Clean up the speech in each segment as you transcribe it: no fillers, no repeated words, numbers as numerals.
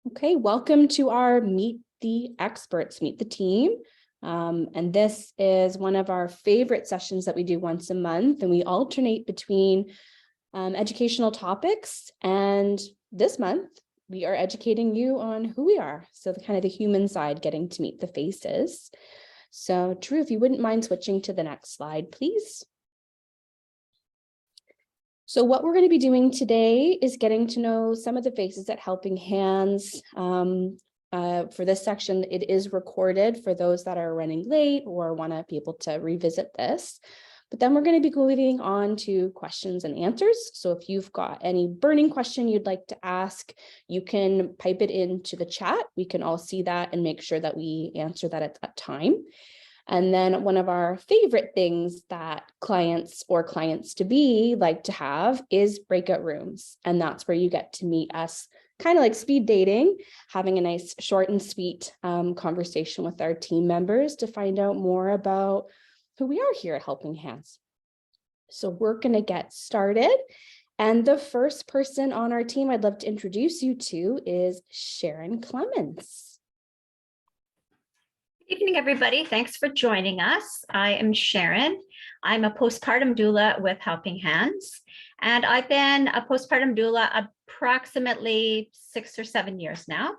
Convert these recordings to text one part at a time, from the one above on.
Okay, welcome to our Meet the Experts, Meet the Team. And this is one of our favorite sessions that we do once a month, and we alternate between educational topics. And this month, we are educating you on who we are. So the kind of the human side, getting to meet the faces. So Drew, if you wouldn't mind switching to the next slide, please. So what we're going to be doing today is getting to know some of the faces at Helping Hands. For this section, it is recorded for those that are running late or want to be able to revisit this. But then we're going to be moving on to questions and answers. So if you've got any burning question you'd like to ask, you can pipe it into the chat. We can all see that and make sure that we answer that at that time. And then one of our favorite things that clients or clients-to-be like to have is breakout rooms. And that's where you get to meet us, kind of like speed dating, having a nice short and sweet conversation with our team members to find out more about who we are here at Helping Hands. So we're going to get started. And the first person on our team I'd love to introduce you to is Sharon Clements. Good evening, everybody. Thanks for joining us. I am Sharon. I'm a postpartum doula with Helping Hands, and I've been a postpartum doula approximately 6 or 7 years now.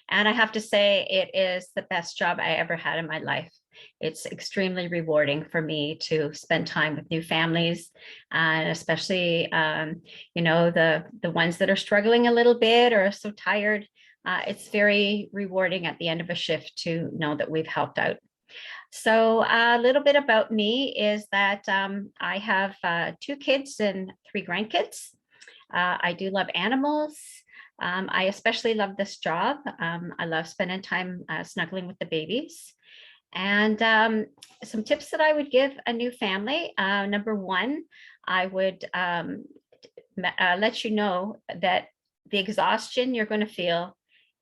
And I have to say, it is the best job I ever had in my life. It's extremely rewarding for me to spend time with new families, and especially, the ones that are struggling a little bit or are so tired. It's very rewarding at the end of a shift to know that we've helped out. So a little bit about me is that I have 2 kids and 3 grandkids. I do love animals. I especially love this job. I love spending time snuggling with the babies. And some tips that I would give a new family. Number 1, I would let you know that the exhaustion you're going to feel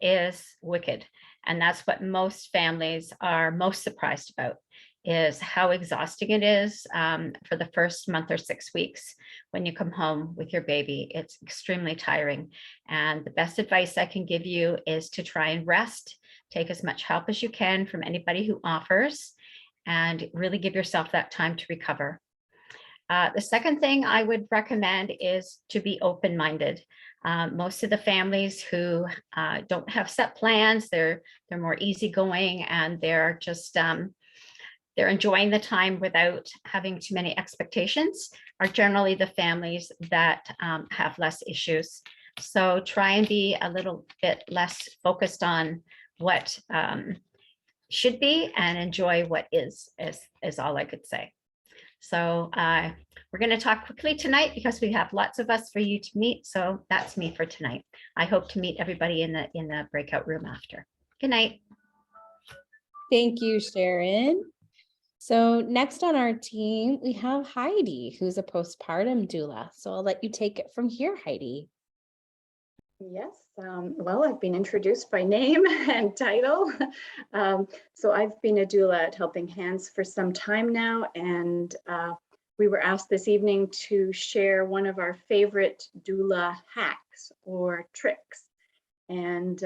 is wicked. And that's what most families are most surprised about, is how exhausting it is for the first month or 6 weeks when you come home with your baby. It's extremely tiring. And the best advice I can give you is to try and rest, take as much help as you can from anybody who offers, and really give yourself that time to recover. The second thing I would recommend is to be open-minded. Most of the families who don't have set plans, they're more easygoing, and they're just they're enjoying the time without having too many expectations, are generally the families that have less issues. So try and be a little bit less focused on what should be and enjoy what is all I could say. So we're going to talk quickly tonight because we have lots of us for you to meet. So that's me for tonight. I hope to meet everybody in the breakout room after. Good night. Thank you, Sharon. So next on our team, we have Heidi, who's a postpartum doula. So I'll let you take it from here, Heidi. Yes, well, I've been introduced by name and title. So I've been a doula at Helping Hands for some time now, and we were asked this evening to share one of our favorite doula hacks or tricks. And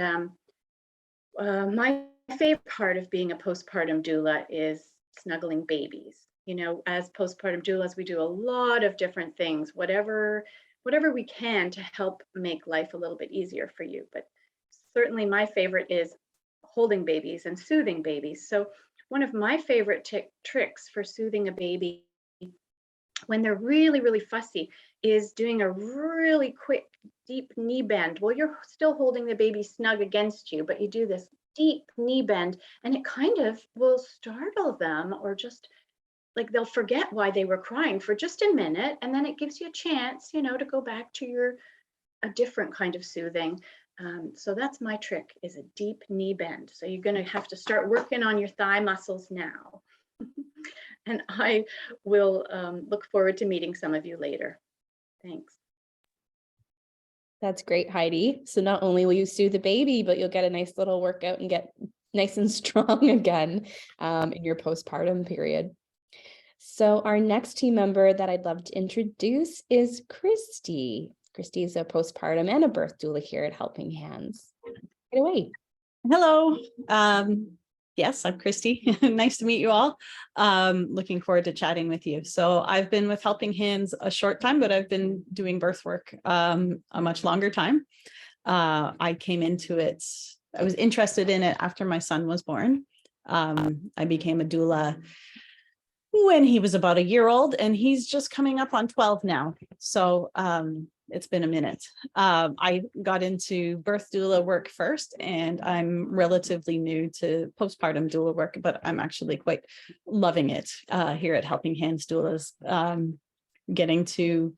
my favorite part of being a postpartum doula is snuggling babies. You know, as postpartum doulas, we do a lot of different things, whatever we can to help make life a little bit easier for you. But certainly my favorite is holding babies and soothing babies. So one of my favorite tricks for soothing a baby when they're really, really fussy is doing a really quick, deep knee bend. Well, you're still holding the baby snug against you, but you do this deep knee bend, and it kind of will startle them, or just like they'll forget why they were crying for just a minute, and then it gives you a chance, you know, to go back to a different kind of soothing. So that's my trick, is a deep knee bend. So you're going to have to start working on your thigh muscles now. And I will look forward to meeting some of you later. Thanks. That's great, Heidi. So not only will you soothe the baby, but you'll get a nice little workout and get nice and strong again in your postpartum period. So our next team member that I'd love to introduce is Christy. Christy is a postpartum and a birth doula here at Helping Hands. it away. Hello. Yes, I'm Christy. Nice to meet you all. Looking forward to chatting with you. So I've been with Helping Hands a short time, but I've been doing birth work a much longer time. I came into it, I was interested in it after my son was born. I became a doula when he was about a year old, and he's just coming up on 12 now. So it's been a minute. I got into birth doula work first, and I'm relatively new to postpartum doula work, but I'm actually quite loving it here at Helping Hands Doulas. Getting to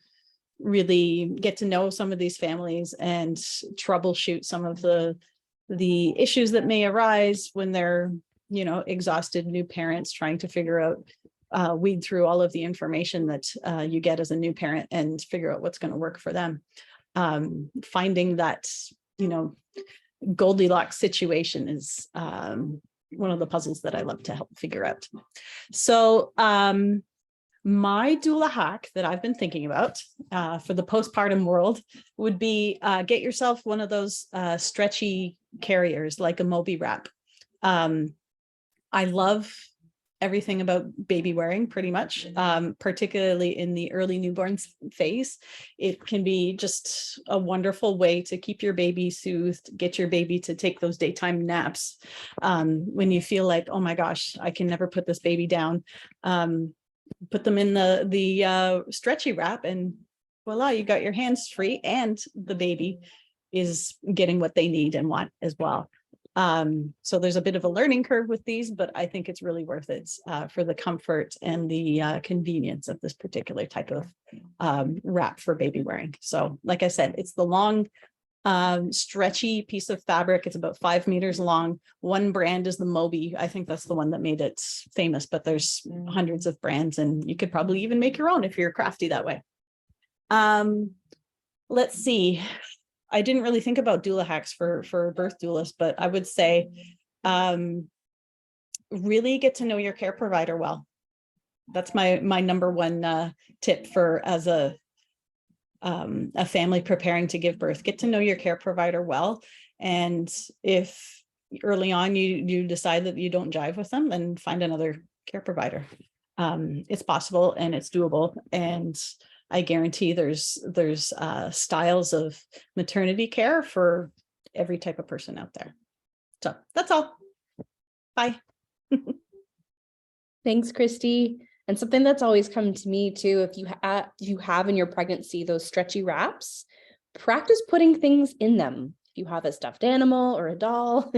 really get to know some of these families and troubleshoot some of the issues that may arise when they're, you know, exhausted new parents trying to figure out, weed through all of the information that you get as a new parent and figure out what's going to work for them. Finding that, you know, Goldilocks situation is one of the puzzles that I love to help figure out. So my doula hack that I've been thinking about for the postpartum world would be get yourself one of those stretchy carriers like a Moby wrap. I love everything about baby wearing pretty much, particularly in the early newborn phase. It can be just a wonderful way to keep your baby soothed, get your baby to take those daytime naps. When you feel like, oh my gosh, I can never put this baby down, put them in the stretchy wrap and voila, you got your hands free and the baby is getting what they need and want as well. So there's a bit of a learning curve with these, but I think it's really worth it for the comfort and the convenience of this particular type of wrap for baby wearing. So like I said, it's the long, stretchy piece of fabric. It's about 5 meters long. One brand is the Moby. I think that's the one that made it famous, but there's hundreds of brands and you could probably even make your own if you're crafty that way. Let's see. I didn't really think about doula hacks for birth doulas, but I would say really get to know your care provider well. That's my number one tip for as a family preparing to give birth. Get to know your care provider well, and if early on you decide that you don't jive with them, then find another care provider. It's possible and it's doable, and I guarantee there's styles of maternity care for every type of person out there. So that's all. Bye. Thanks, Christy. And something that's always come to me too, if you have in your pregnancy those stretchy wraps, practice putting things in them. If you have a stuffed animal or a doll,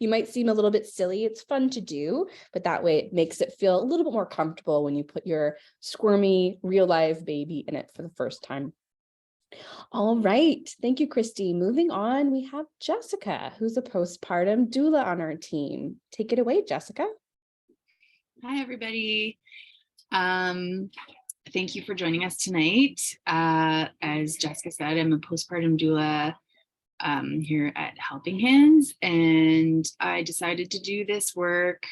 you might seem a little bit silly. It's fun to do, but that way it makes it feel a little bit more comfortable when you put your squirmy real live baby in it for the first time. All right. Thank you, Christy. Moving on, we have Jessica, who's a postpartum doula on our team. Take it away, Jessica. Hi, everybody. Thank you for joining us tonight. As Jessica said, I'm a postpartum doula here at Helping Hands, and I decided to do this work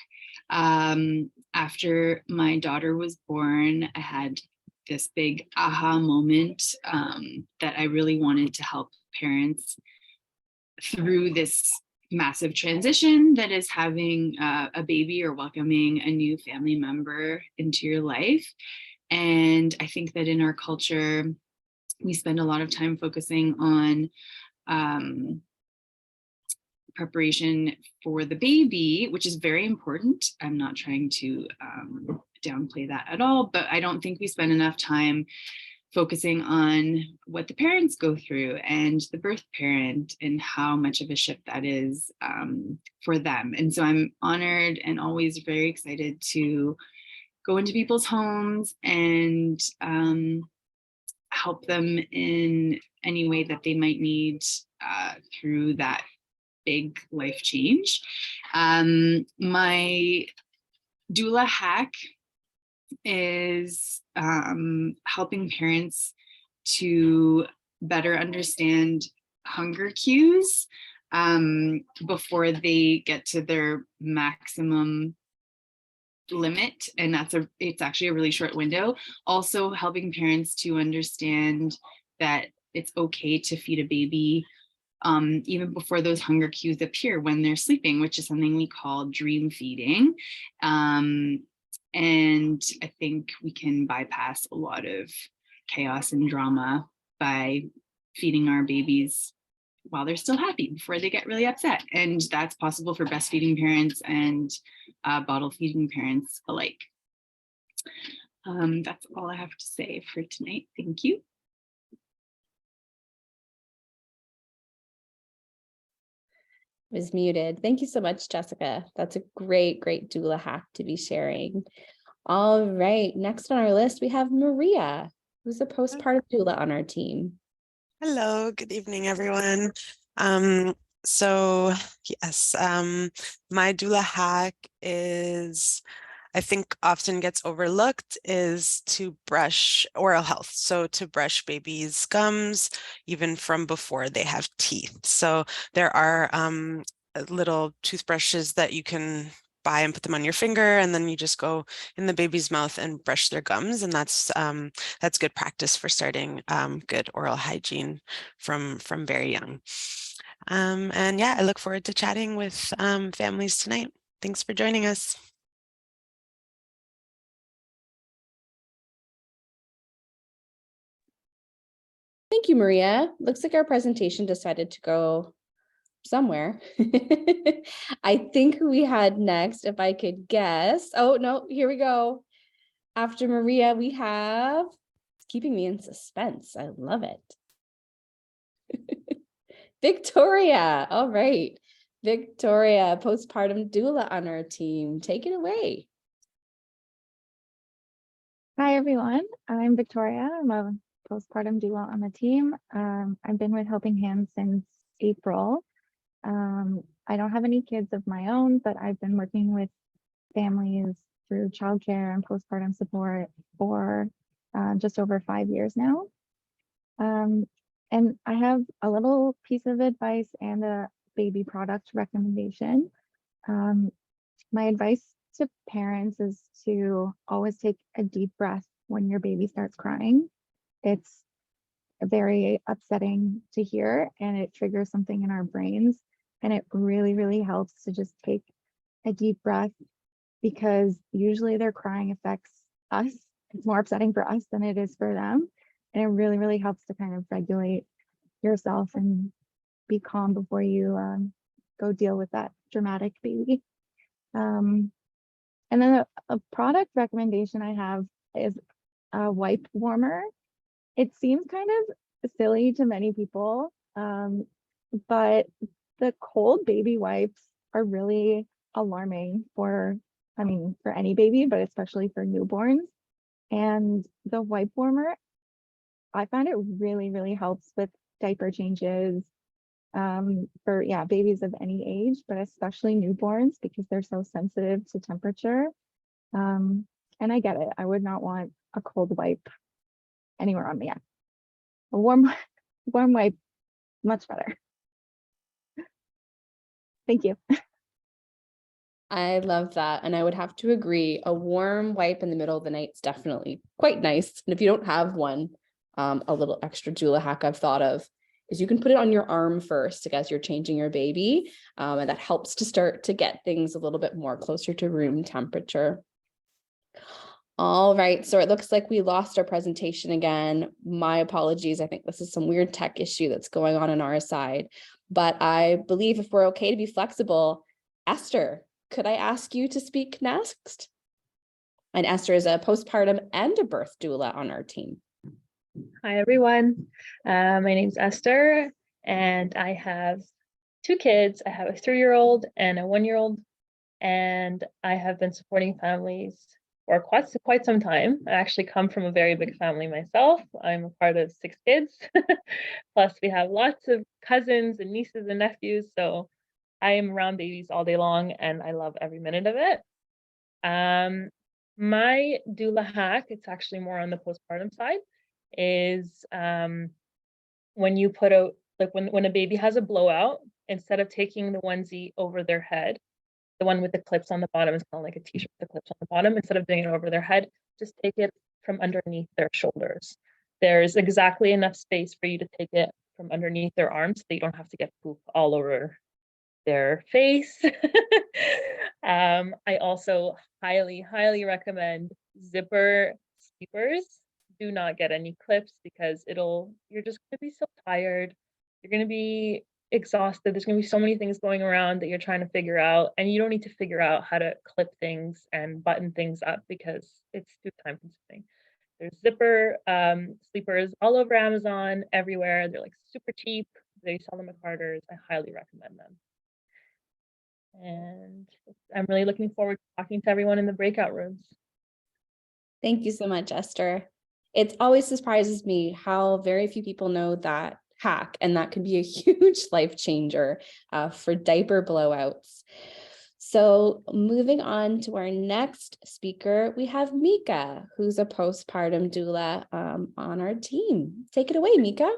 after my daughter was born. I had this big aha moment that I really wanted to help parents through this massive transition that is having a baby or welcoming a new family member into your life. And I think that in our culture, we spend a lot of time focusing on preparation for the baby, which is very important. I'm not trying to downplay that at all, but I don't think we spend enough time focusing on what the parents go through and the birth parent and how much of a shift that is for them. And so I'm honored and always very excited to go into people's homes and help them in any way that they might need through that big life change. My doula hack is helping parents to better understand hunger cues before they get to their maximum limit, and it's actually a really short window. Also helping parents to understand that it's okay to feed a baby even before those hunger cues appear when they're sleeping, which is something we call dream feeding. And I think we can bypass a lot of chaos and drama by feeding our babies while they're still happy before they get really upset. And that's possible for breastfeeding parents and bottle feeding parents alike. That's all I have to say for tonight. Thank you. Was muted. Thank you so much, Jessica. That's a great doula hack to be sharing. All right, next on our list, we have Maria, who's a postpartum doula on our team. Hello, good evening, everyone. So yes, my doula hack is, I think often gets overlooked, is to brush oral health. So to brush babies' gums, even from before they have teeth. So there are little toothbrushes that you can buy and put them on your finger, and then you just go in the baby's mouth and brush their gums, and that's good practice for starting good oral hygiene from very young. And yeah, I look forward to chatting with families tonight. Thanks for joining us. Thank you, Maria. Looks like our presentation decided to go somewhere. I think who we had next, if I could guess. Oh, no, here we go. After Maria, we have, it's keeping me in suspense. I love it. Victoria. All right. Victoria, postpartum doula on our team. Take it away. Hi, everyone. I'm Victoria. I'm a postpartum doula on the team. I've been with Helping Hands since April. I don't have any kids of my own, but I've been working with families through childcare and postpartum support for just over 5 years now. And I have a little piece of advice and a baby product recommendation. My advice to parents is to always take a deep breath when your baby starts crying. It's very upsetting to hear, and it triggers something in our brains. And it really helps to just take a deep breath, because usually their crying affects us. It's more upsetting for us than it is for them. And it really helps to kind of regulate yourself and be calm before you go deal with that dramatic baby. And then a product recommendation I have is a wipe warmer. It seems kind of silly to many people, but the cold baby wipes are really alarming for any baby, but especially for newborns. And the wipe warmer, I find it really helps with diaper changes for babies of any age, but especially newborns, because they're so sensitive to temperature. And I get it. I would not want a cold wipe anywhere on me. A warm wipe, much better. Thank you. I love that. And I would have to agree. A warm wipe in the middle of the night is definitely quite nice. And if you don't have one, a little extra doula hack I've thought of is you can put it on your arm first as you're changing your baby. And that helps to start to get things a little bit more closer to room temperature. All right, so it looks like we lost our presentation again. My apologies. I think this is some weird tech issue that's going on our side. But I believe if we're okay to be flexible, Esther, could I ask you to speak next? And Esther is a postpartum and a birth doula on our team. Hi, everyone. My name's Esther, and I have 2 kids. I have a 3-year-old and a 1-year-old, and I have been supporting families for quite some time. I actually come from a very big family myself. I'm a part of 6 kids. Plus, we have lots of cousins and nieces and nephews. So I am around babies all day long, and I love every minute of it. My doula hack, it's actually more on the postpartum side, is when you put out, like when a baby has a blowout, instead of taking the onesie over their head, the one with the clips on the bottom is kind of like a t-shirt with the clips on the bottom, instead of doing it over their head, just take it from underneath their shoulders. There's exactly enough space for you to take it from underneath their arms so they don't have to get poop all over their face. I also highly recommend zipper sleepers. Do not get any clips because you're just going to be so tired. You're going to be exhausted. There's going to be so many things going around that you're trying to figure out, and you don't need to figure out how to clip things and button things up because it's too time consuming. There's zipper sleepers all over Amazon, everywhere. They're like super cheap. They sell them at Carter's. I highly recommend them. And I'm really looking forward to talking to everyone in the breakout rooms. Thank you so much, Esther. It always surprises me how very few people know that hack, and that could be a huge life changer for diaper blowouts. So moving on to our next speaker, we have Mika, who's a postpartum doula on our team. Take it away, Mika.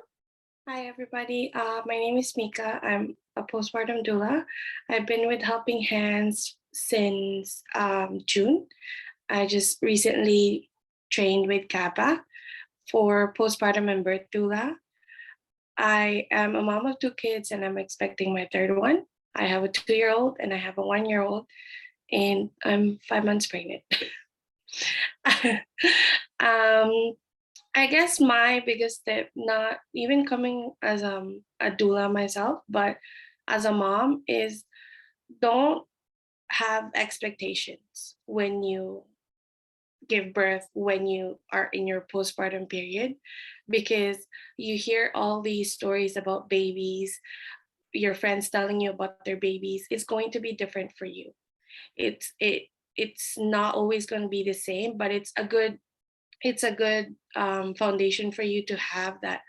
Hi, everybody. My name is Mika. I'm a postpartum doula. I've been with Helping Hands since June. I just recently trained with GABA for postpartum and birth doula. I am a mom of 2 kids and I'm expecting my 3rd one. I have a 2-year-old and I have a 1-year-old, and I'm 5 months pregnant. I guess my biggest tip, not even coming as a doula myself, but as a mom, is don't have expectations when you give birth, when you are in your postpartum period, because you hear all these stories about babies, your friends telling you about their babies. It's going to be different for you. It's not always going to be the same, but it's a good foundation for you to have that.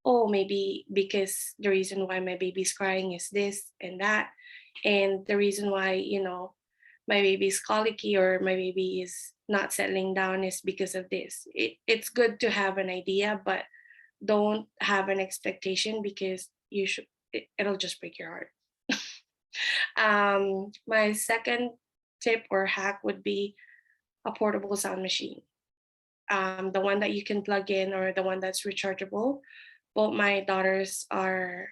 Oh, maybe because the reason why my baby's crying is this and that, and the reason why my baby's colicky or my baby is not settling down is because of this. It's good to have an idea, but don't have an expectation because it'll just break your heart. My second tip or hack would be a portable sound machine. The one that you can plug in or the one that's rechargeable. Both my daughters grew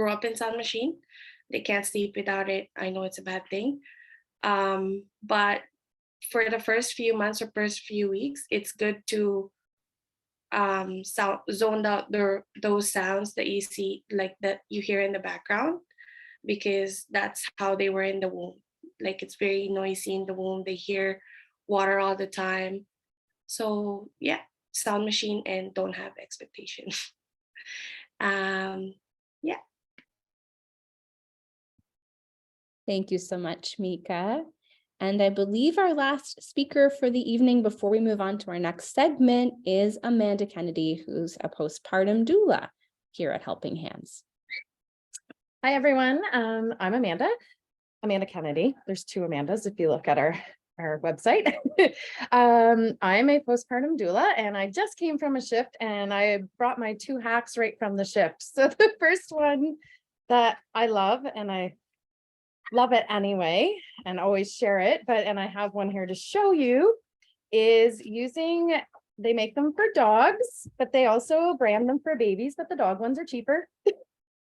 up in sound machine. They can't sleep without it. I know it's a bad thing. But for the first few months or first few weeks, it's good to zone out those sounds that you see, like that you hear in the background, because that's how they were in the womb. Like, it's very noisy in the womb. They hear water all the time. So yeah, sound machine, and don't have expectations. Yeah. Thank you so much, Mika. And I believe our last speaker for the evening before we move on to our next segment is Amanda Kennedy, who's a postpartum doula here at Helping Hands. Hi, everyone. I'm Amanda Kennedy. There's 2 Amandas if you look at our website. I'm a postpartum doula, and I just came from a shift, and I brought my 2 hacks right from the shift. So the first one that I love, and I love it anyway, and always share it, and I have one here to show you, is they make them for dogs, but they also brand them for babies, but the dog ones are cheaper,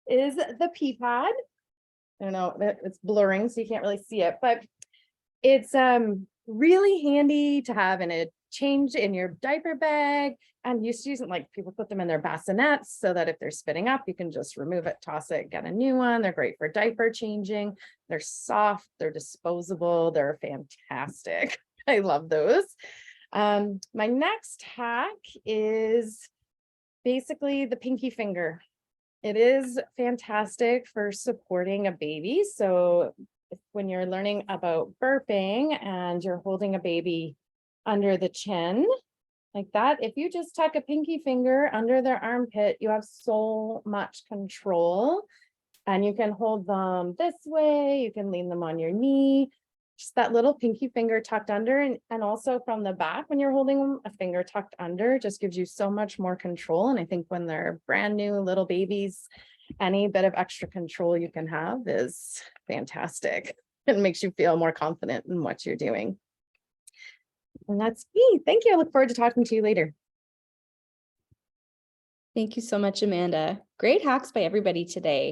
is the pee pad. I don't know, it's blurring, so you can't really see it, but it's really handy to have in a change in your diaper bag. I'm used to using, like, people put them in their bassinets so that if they're spitting up, you can just remove it, toss it, get a new one. They're great for diaper changing. They're soft, they're disposable, they're fantastic. I love those. My next hack is basically the pinky finger. It is fantastic for supporting a baby. So when you're learning about burping and you're holding a baby under the chin like that, if you just tuck a pinky finger under their armpit, you have so much control, and you can hold them this way, you can lean them on your knee, just that little pinky finger tucked under, and also from the back when you're holding them, a finger tucked under just gives you so much more control. And I think when they're brand new little babies, any bit of extra control you can have is fantastic. It makes you feel more confident in what you're doing. And that's me. Thank you. I look forward to talking to you later. Thank you so much, Amanda. Great hacks by everybody today.